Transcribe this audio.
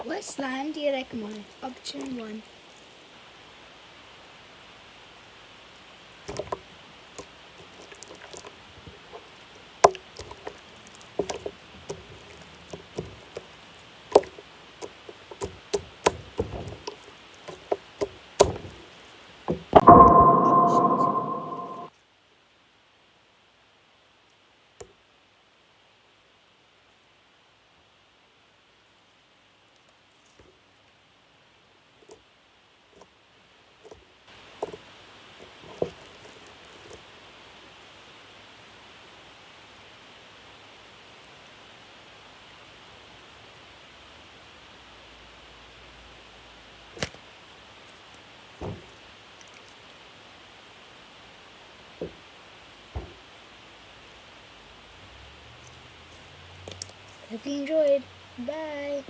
What slime do you recommend? Option 1. Option 2. Hope you enjoyed. Bye.